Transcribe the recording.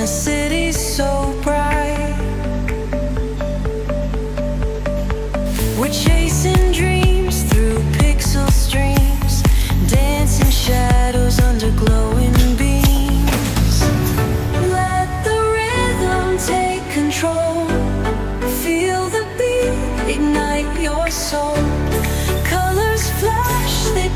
in a city so bright. We're chasing dreams through pixel streams, dancing shadows under glowing beams. Let the rhythm take control. Feel the beat, ignite your soul. Colors flash, they